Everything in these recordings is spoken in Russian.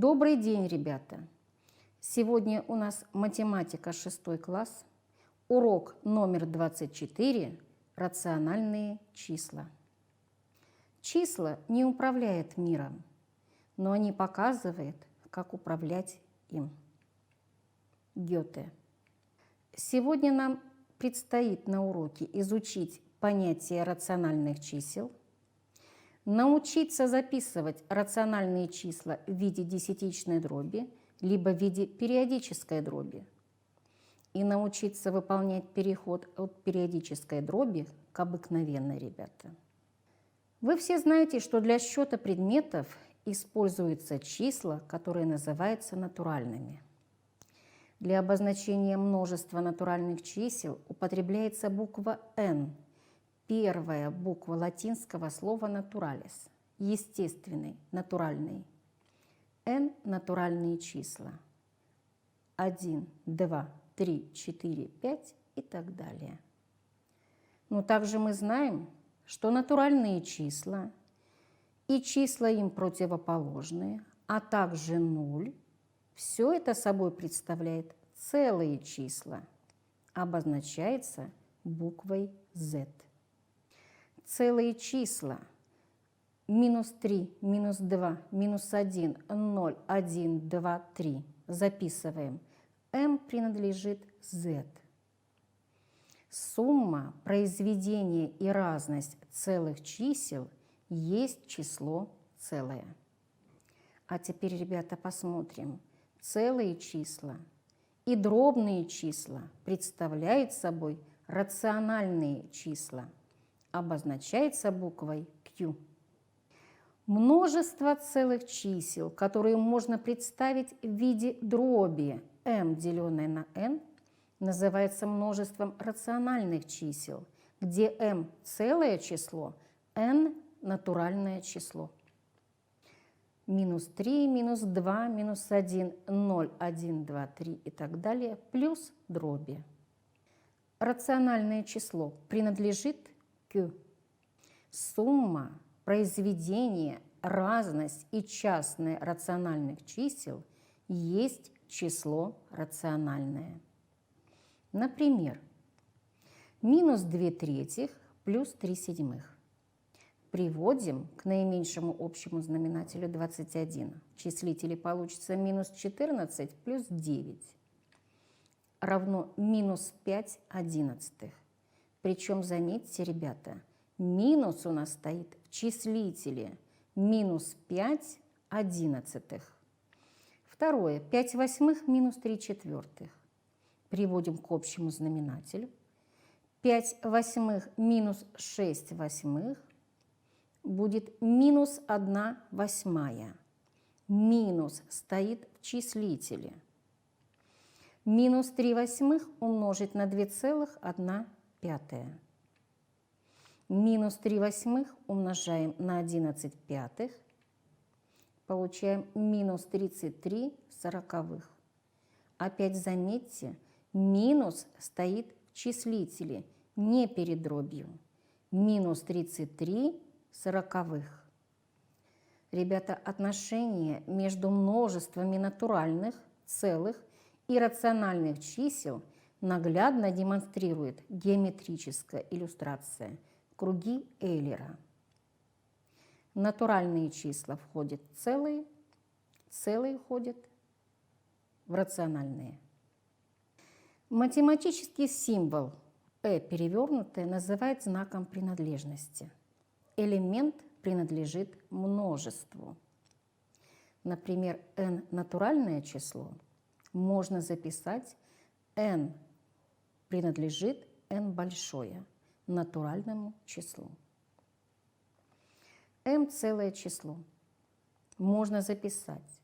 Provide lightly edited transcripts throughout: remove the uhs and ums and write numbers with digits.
Добрый день, ребята! Сегодня у нас математика 6 класс, урок номер 24 «Рациональные числа». Числа не управляют миром, но они показывают, как управлять им. Гёте. Сегодня нам предстоит на уроке изучить понятие рациональных чисел, научиться записывать рациональные числа в виде десятичной дроби, либо в виде периодической дроби, и научиться выполнять переход от периодической дроби к обыкновенной, ребята. Вы все знаете, что для счета предметов используются числа, которые называются натуральными. Для обозначения множества натуральных чисел употребляется буква «n», первая буква латинского слова «naturalis» – естественный, натуральный. n – натуральные числа. 1, 2, 3, 4, 5 и так далее. Но также мы знаем, что натуральные числа и числа им противоположные, а также нуль, все это собой представляет целые числа, обозначается буквой z. Целые числа минус 3, минус 2, минус 1, 0, 1, 2, 3 записываем. m принадлежит z. Сумма, произведение и разность целых чисел есть число целое. А теперь, ребята, посмотрим. Целые числа и дробные числа представляют собой рациональные числа. Обозначается буквой Q. Множество целых чисел, которые можно представить в виде дроби m, деленное на n, называется множеством рациональных чисел, где m – целое число, n – натуральное число. Минус 3, минус 2, минус 1, 0, 1, 2, 3 и так далее, плюс дроби. Рациональное число принадлежит Q. Сумма, произведение, разность и частное рациональных чисел есть число рациональное. Например, минус 2/3 плюс 3/7. Приводим к наименьшему общему знаменателю 21. В числителе получится минус 14 плюс 9 равно минус 5/11. Причем, заметьте, ребята, минус у нас стоит в числителе минус 5/11. Второе, 5/8 минус 3/4. Приводим к общему знаменателю. 5/8 минус 6/8 будет минус 1/8. Минус стоит в числителе. Минус 3/8 умножить на 2,1. Минус 3/8 умножаем на 11/5. Получаем минус 33/40. Опять заметьте, минус стоит в числителе, не перед дробью. Минус 33/40. Ребята, отношение между множествами натуральных, целых и рациональных чисел наглядно демонстрирует геометрическая иллюстрация круги Эйлера. Натуральные числа входят в целые, целые входят в рациональные. Математический символ перевернутое называют знаком принадлежности. Элемент принадлежит множеству. Например, n – натуральное число. Можно записать n принадлежит n большое, натуральному числу. m – целое число. Можно записать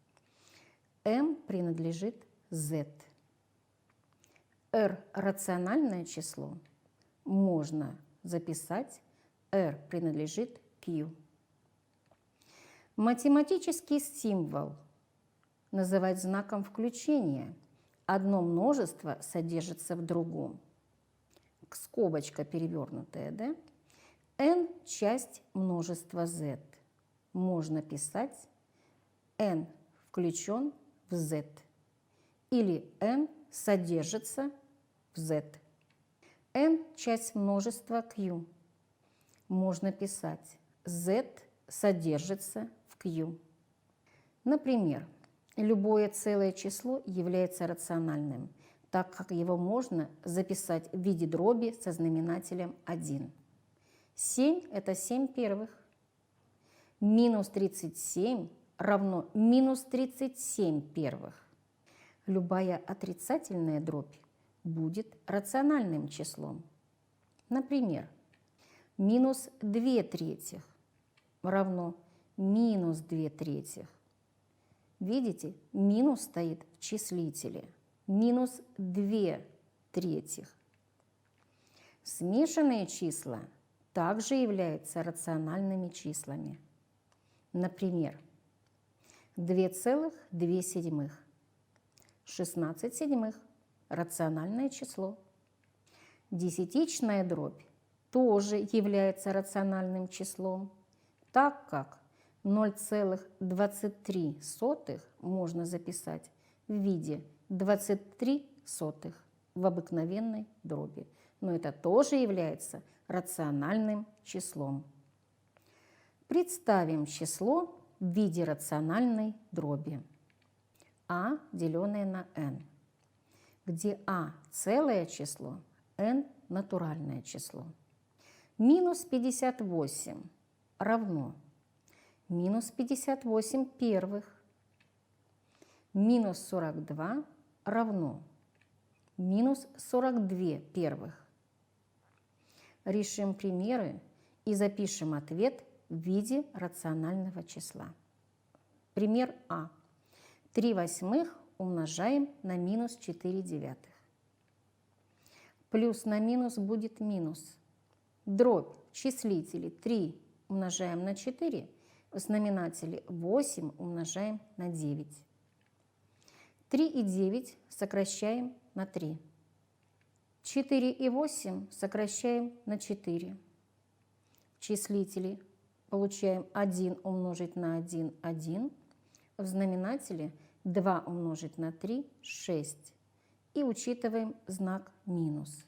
m принадлежит z. r – рациональное число. Можно записать r принадлежит q. Математический символ называют знаком включения. Одно множество содержится в другом. Скобочка перевернутая, да? n – часть множества z. Можно писать n включен в z. Или n содержится в z. n – часть множества q. Можно писать z содержится в q. Например, любое целое число является рациональным, так как его можно записать в виде дроби со знаменателем 1. 7 – это 7 первых. Минус 37 равно минус 37 первых. Любая отрицательная дробь будет рациональным числом. Например, минус 2 третьих равно минус 2 третьих. Видите, минус стоит в числителе. Минус 2 третьих. Смешанные числа также являются рациональными числами. Например, 2,2 седьмых. 16 седьмых – рациональное число. Десятичная дробь тоже является рациональным числом, так как 0,23 можно записать в виде 23 сотых в обыкновенной дроби, но это тоже является рациональным числом. Представим число в виде рациональной дроби а, деленное на n, где а – целое число, n – натуральное число. Минус 58 равно минус 58 первых. Минус 42 равно минус 42 первых. Решим примеры и запишем ответ в виде рационального числа. Пример А. 3 восьмых умножаем на минус 4 девятых. Плюс на минус будет минус. Дробь числители 3 умножаем на 4, в знаменателе 8 умножаем на 9. 3 и 9 сокращаем на 3. 4 и 8 сокращаем на 4. Числители получаем 1 умножить на 1 – 1. В знаменателе 2 умножить на 3 – 6. И учитываем знак минус.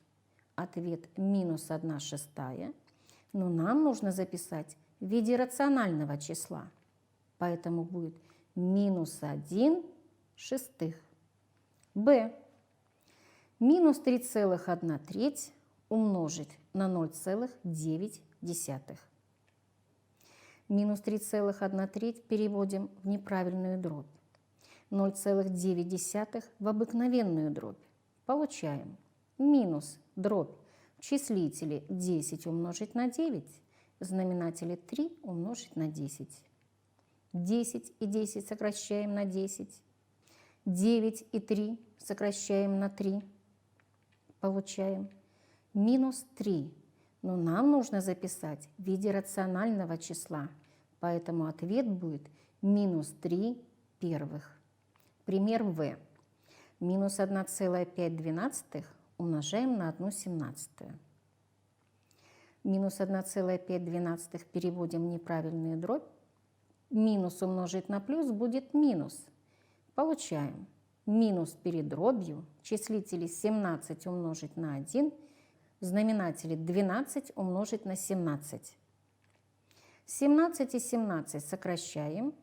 Ответ минус 1 шестая. Но нам нужно записать в виде рационального числа. Поэтому будет минус 1 шестых. Б. Минус 3,1 треть умножить на 0,9. Минус 3,1 треть переводим в неправильную дробь. 0,9 в обыкновенную дробь. Получаем минус дробь в числителе 10 умножить на 9, в знаменателе 3 умножить на 10. 10 и 10 сокращаем на 10. 9 и 3 сокращаем на 3. Получаем минус 3. Но нам нужно записать в виде рационального числа, поэтому ответ будет минус 3 первых. Пример В. Минус 1,5 умножаем на 1/17. Минус 1,5 переводим в неправильную дробь. Минус умножить на плюс будет минус. Получаем минус перед дробью, числители 17 умножить на 1, в знаменателе 12 умножить на 17. 17 и 17 сокращаем.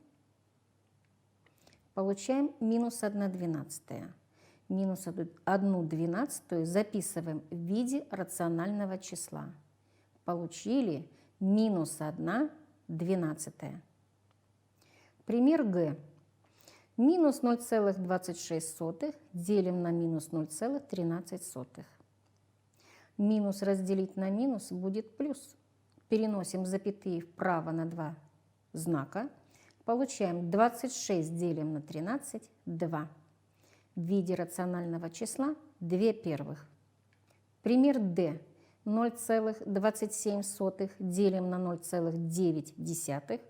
Получаем минус 1/12. Минус 1/12 записываем в виде рационального числа. Получили минус 1/12. Пример Г. Минус 0,26 делим на минус 0,13. Минус разделить на минус будет плюс. Переносим запятые вправо на два знака. Получаем 26 делим на 13, 2. В виде рационального числа 2 первых. Пример Д. 0,27 делим на 0,9.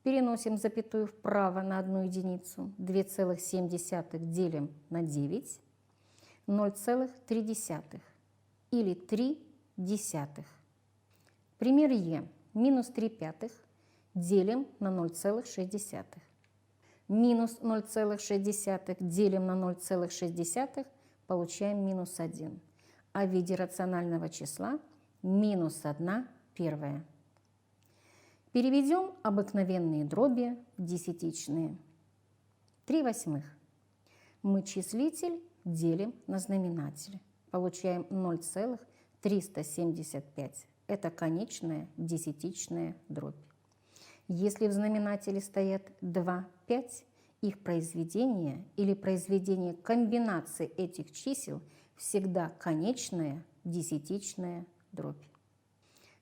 Переносим запятую вправо на одну единицу. 2,7 делим на 9. 0,3 или 3 десятых. Пример Е. Минус 3 пятых делим на 0,6. минус 0,6, делим на 0,6, получаем минус 1. А в виде рационального числа минус 1/1. Переведем обыкновенные дроби в десятичные. 3/8. Мы числитель делим на знаменатель. Получаем 0,375. Это конечная десятичная дробь. Если в знаменателе стоят 2, 5, их произведение или произведение комбинации этих чисел всегда конечная десятичная дробь.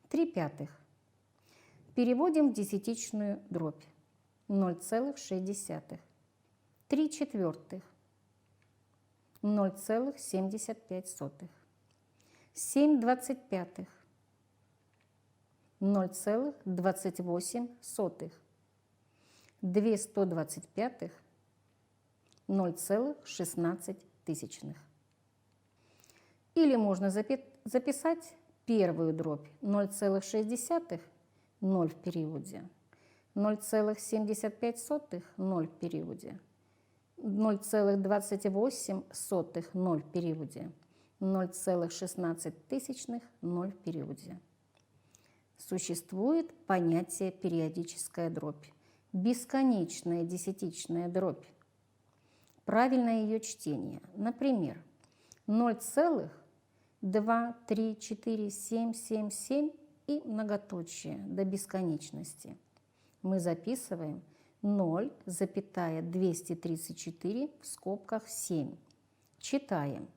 3/5. Переводим в десятичную дробь. 0,6. 3/4. 0,75. 7/25. 0,28. 2/125. 0,16. Или можно записать первую дробь 0,6, 0 в периоде, 0,75, 0 в периоде, 0,28, 0 в периоде, 0,16, 0 в периоде. Существует понятие периодическая дробь, бесконечная десятичная дробь. Правильное ее чтение. Например, 0,2, 3, 4, 7 и многоточие до бесконечности. Мы записываем 0,234 в скобках 7. Читаем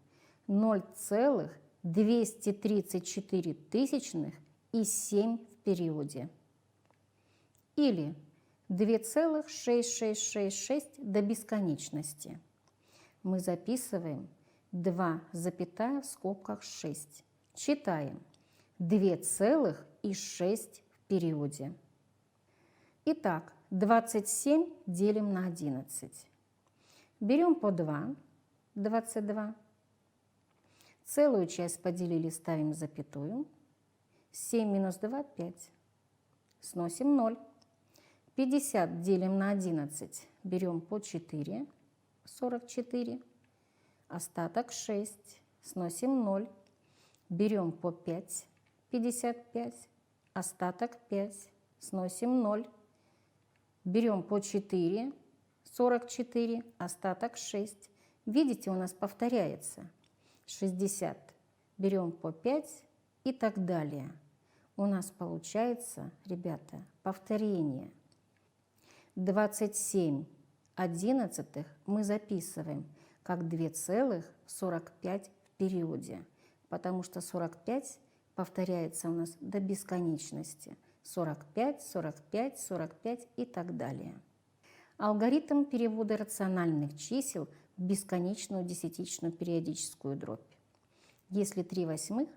0,234 тысячных и 7 в периоде. Или 2,6666 до бесконечности. Мы записываем 2, в скобках 6. Читаем 2,6 в периоде. Итак, 27 делим на 11. Берем по 2, 22. Целую часть поделили, ставим запятую. 7 минус 2, 5. Сносим 0. 50 делим на 11. Берем по 4, 44. Остаток 6. Сносим 0. Берем по 5, 55. Остаток 5. Сносим 0. Берем по 4, 44. Остаток 6. Видите, у нас повторяется. 60. Берем по 5 и так далее. У нас получается, ребята, повторение. 27/11 мы записываем как 2,45 в периоде, потому что 45 повторяется у нас до бесконечности. 45, 45, 45 и так далее. Алгоритм перевода рациональных чисел в бесконечную десятичную периодическую дробь. Если 3/8,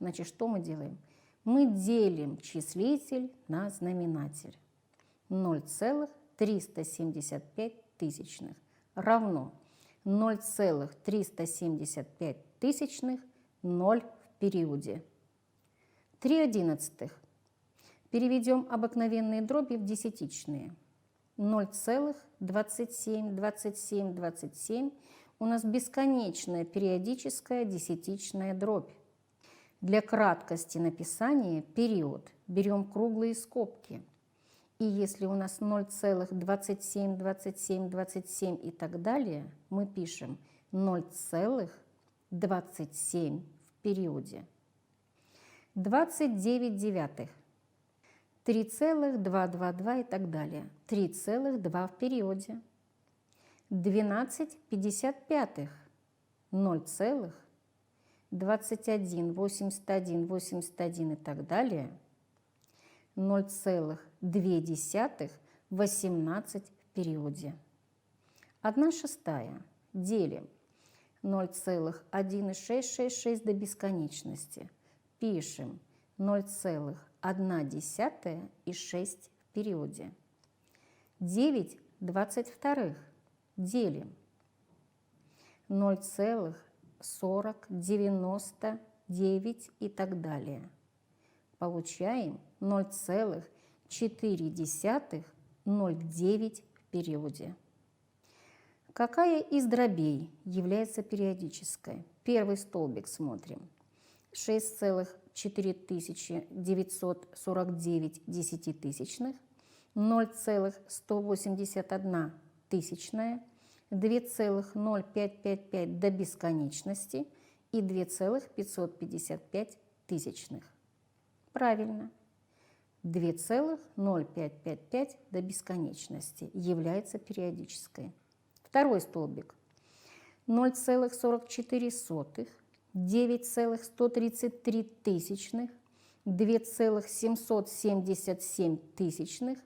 значит, что мы делаем? Мы делим числитель на знаменатель. 0,375 тысячных равно 0,375 тысячных 0 в периоде. 3/11. Переведем обыкновенные дроби в десятичные. 0,27, 27, 27 у нас бесконечная периодическая десятичная дробь. Для краткости написания период берем круглые скобки. И если у нас 0,27, 27, 27 и так далее, мы пишем 0,27 в периоде. 29/9. 3,222 и так далее. 3,2 в периоде. 12/55. 0,21, 81, 81 и так далее. 0,2, 18 в периоде. 1/6. Делим 0,1666 до бесконечности. Пишем 0,1 и 6 в периоде. 9/22. Делим 0,40, 99 и так далее. Получаем 0,409 в периоде. Какая из дробей является периодической? Первый столбик смотрим. 6,4949 десятитысячных, 0,181 тысячная, 2,0555 до бесконечности и 2,555 тысячных. Правильно. 2,0555 до бесконечности является периодической. Второй столбик. 0,44, 9,133 тысячных, 2,777 тысячных,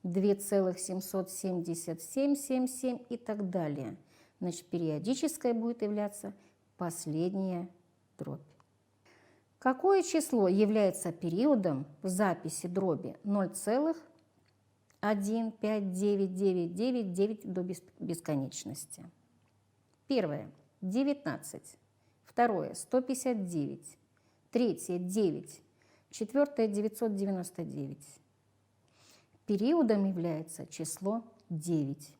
2,777 и так далее. Значит, периодической будет являться последняя дробь. Какое число является периодом в записи дроби 0,1599999 до бесконечности? Первое – 19. Второе – 159. Третье – 9. Четвертое – 999. Периодом является число 9.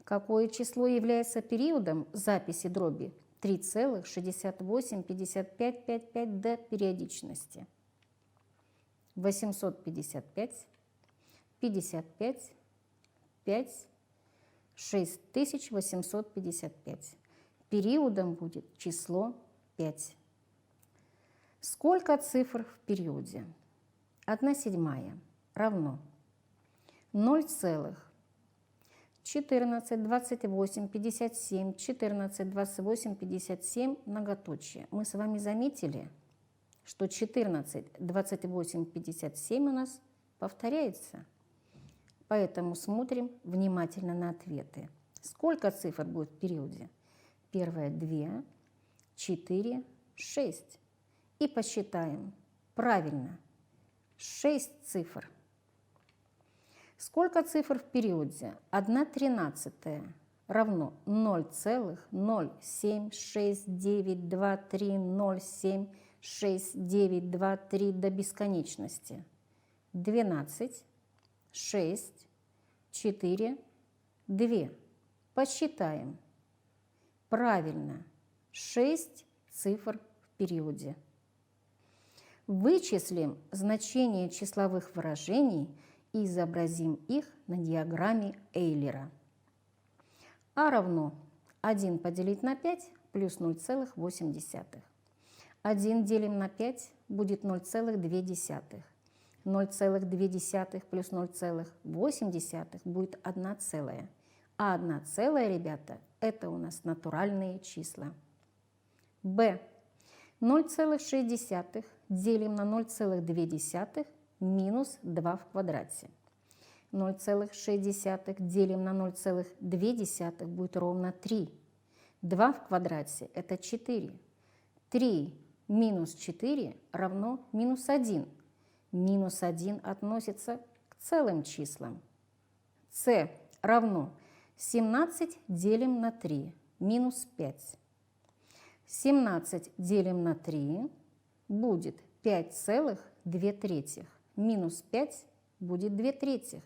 Какое число является периодом записи дроби 3,685555 до периодичности? 855, 55, 5, 6855. Периодом будет число 5. Сколько цифр в периоде? 1/7 равно 0,14, 28, 57, 14, 28, 57, многоточие. Мы с вами заметили, что 14, 28, 57 у нас повторяется. Поэтому смотрим внимательно на ответы. Сколько цифр будет в периоде? Первое – 2, 4, 6. И посчитаем. Правильно. 6 цифр. Сколько цифр в периоде? 1/13 равно 0,0769230769923 до бесконечности. 12, 6, 4, 2. Посчитаем. Правильно. 6 цифр в периоде. Вычислим значение числовых выражений и изобразим их на диаграмме Эйлера. А равно 1 поделить на 5 плюс 0,8. 1 делим на 5 будет 0,2. 0,2 плюс 0,8 будет 1 целая. А 1 целая, ребята, это у нас натуральные числа. Б. 0,6 делим на 0,2 минус 2 в квадрате. 0,6 делим на 0,2 будет ровно 3. 2 в квадрате – это 4. 3 минус 4 равно минус 1. Минус 1 относится к целым числам. С равно 17 делим на 3 минус 5. 17 делим на 3 будет 5,2. Минус 5 будет 2/3.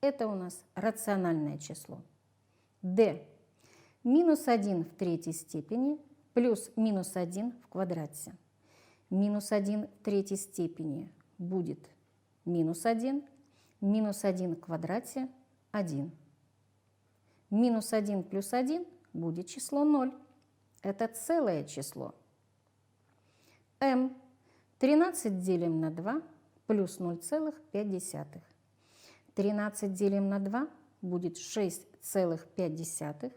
Это у нас рациональное число. Д. Минус 1 в третьей степени плюс минус 1 в квадрате. Минус 1 в третьей степени будет минус 1. Минус 1 в квадрате – 1. Минус 1 плюс 1 будет число 0. Это целое число. М. 13 делим на 2 плюс 0,5. 13 делим на 2 будет 6,5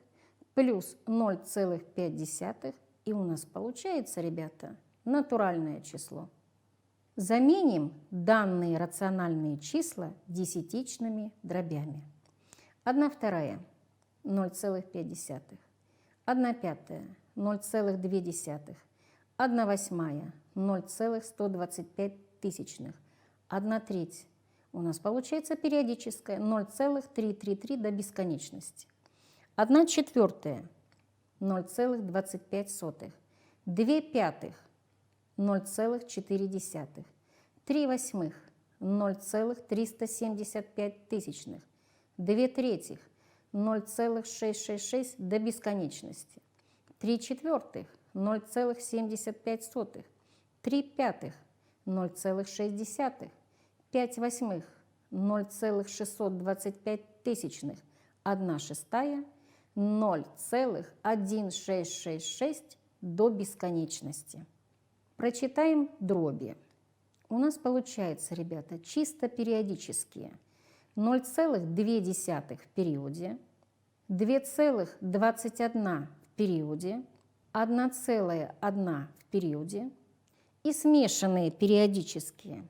плюс 0,5. И у нас получается, ребята, натуральное число. Заменим данные рациональные числа десятичными дробями. 1/2 – 0,5. 1/5 – 0,2. 1/8 – 0,125. 1/3 у нас получается периодическая 0,333 до бесконечности. 1/4 – 0,25. 2/5 – 0,4. 3/8 – 0,375. 2/3 0,666 до бесконечности. 3/4 – 0,75. 3/5 – 0,6. 5/8 – 0,625. 1/6 – 0,1666 до бесконечности. Прочитаем дроби. У нас получается, ребята, чисто периодические. 0,2 в периоде, 2,21 в периоде, 1,1 в периоде и смешанные периодические.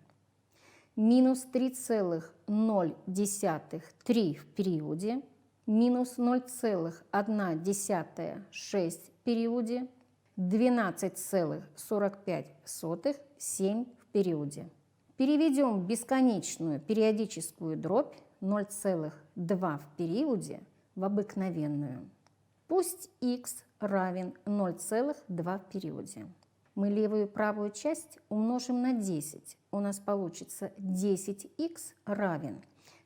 Минус 3,0 в периоде, минус 0,1 в периоде, 12,45 7 в периоде. Переведем бесконечную периодическую дробь 0,2 в периоде в обыкновенную. Пусть х равен 0,2 в периоде. Мы левую и правую часть умножим на 10. У нас получится 10х равен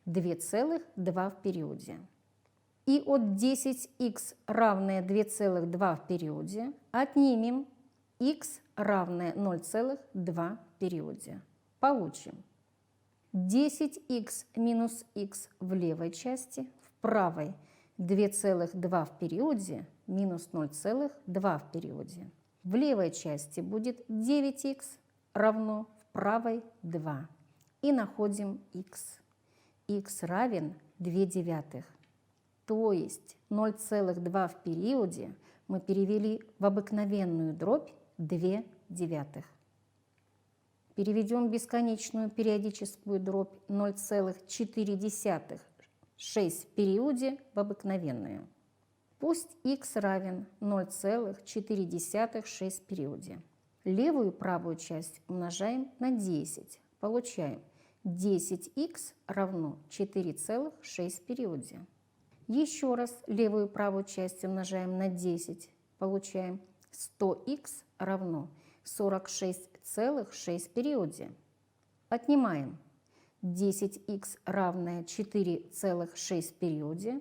2,2 в периоде. И от 10х равное 2,2 в периоде отнимем х равное 0,2 в периоде. Получим 10х минус х в левой части, в правой 2,2 в периоде минус 0,2 в периоде. В левой части будет 9х равно в правой 2. И находим х. Х равен 2/9. То есть 0,2 в периоде мы перевели в обыкновенную дробь 2/9. Переведем бесконечную периодическую дробь 0,4 6 в периоде в обыкновенную. Пусть х равен 0,4 6 в периоде. Левую и правую часть умножаем на 10. Получаем 10х равно 4,6 в периоде. Еще раз левую и правую часть умножаем на 10. Получаем 100х равно 46,6 в периоде. Отнимаем 10х равное 4,6 в периоде.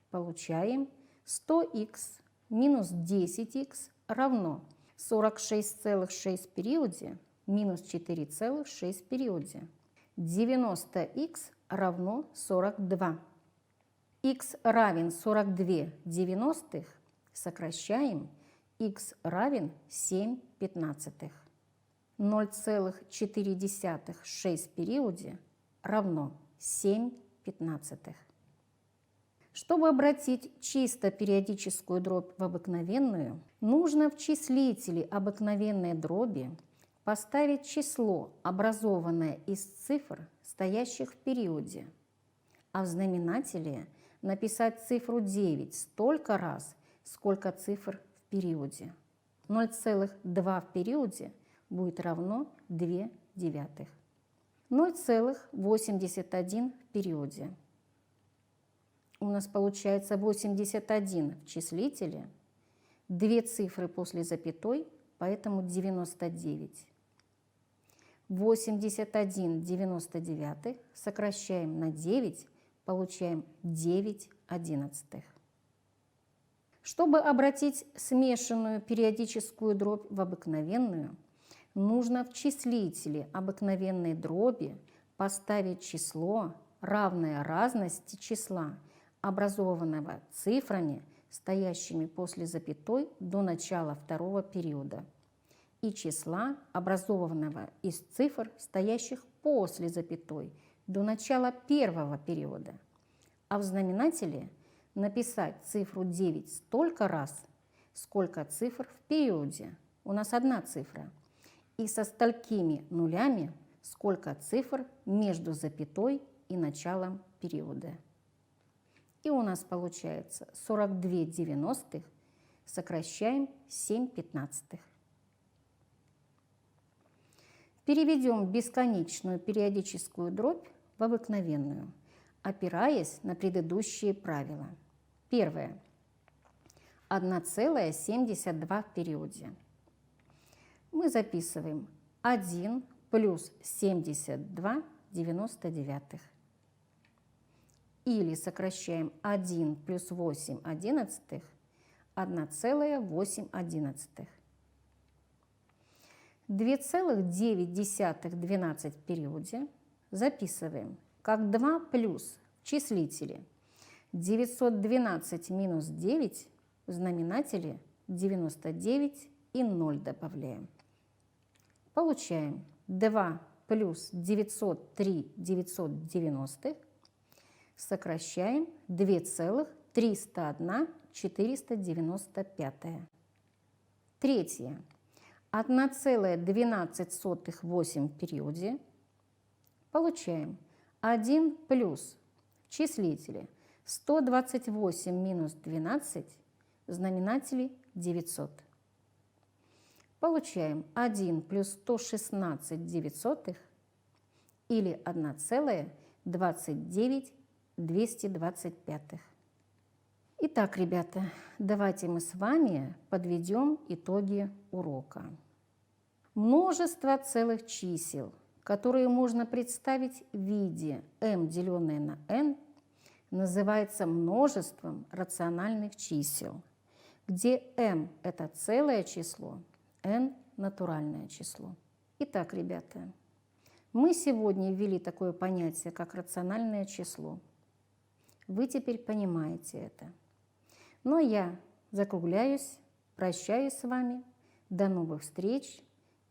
Получаем 100х минус 10х равно 46,6 в периоде минус 4,6 в периоде. 90х равно 42. Х равен 42/90, сокращаем, х равен 7/15. 0,4 6 в периоде равно 7/15. Чтобы обратить чисто периодическую дробь в обыкновенную, нужно в числителе обыкновенной дроби поставить число, образованное из цифр, стоящих в периоде, а в знаменателе написать цифру 9 столько раз, сколько цифр в периоде. 0,2 в периоде будет равно 2/9. 0,81 в периоде. У нас получается 81 в числителе, 2 цифры после запятой, поэтому 99. 81/99 сокращаем на 9, получаем 9/11. Чтобы обратить смешанную периодическую дробь в обыкновенную, нужно в числителе обыкновенной дроби поставить число, равное разности числа, образованного цифрами, стоящими после запятой до начала второго периода, и числа, образованного из цифр, стоящих после запятой до начала первого периода, а в знаменателе написать цифру 9 столько раз, сколько цифр в периоде. У нас одна цифра. И со столькими нулями, сколько цифр между запятой и началом периода. И у нас получается 42/90, сокращаем 7/15. Переведем бесконечную периодическую дробь в обыкновенную, опираясь на предыдущие правила. Первое. 1,72 в периоде. Мы записываем 1 плюс 72/99. или сокращаем 1 плюс 8 одиннадцатых, 1,8. 2,9 12 в периоде записываем как 2 плюс в числителе 912 минус 9, в знаменателе 99 и 0 добавляем. Получаем 2 плюс 903 990, сокращаем 2,301 495. Третье. 1,12 в периоде. Получаем 1 плюс в числителе 128 минус 12, в знаменателе 900. Получаем 1 плюс 116 девятьсотых или 1,29 225. Итак, ребята, давайте мы с вами подведем итоги урока. Множество целых чисел, которые можно представить в виде m, деленное на n, называется множеством рациональных чисел, где m – это целое число, n – натуральное число. Итак, ребята, мы сегодня ввели такое понятие, как рациональное число. Вы теперь понимаете это. Но я закругляюсь, прощаюсь с вами. До новых встреч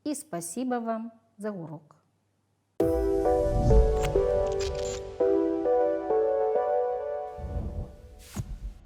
и спасибо вам за урок.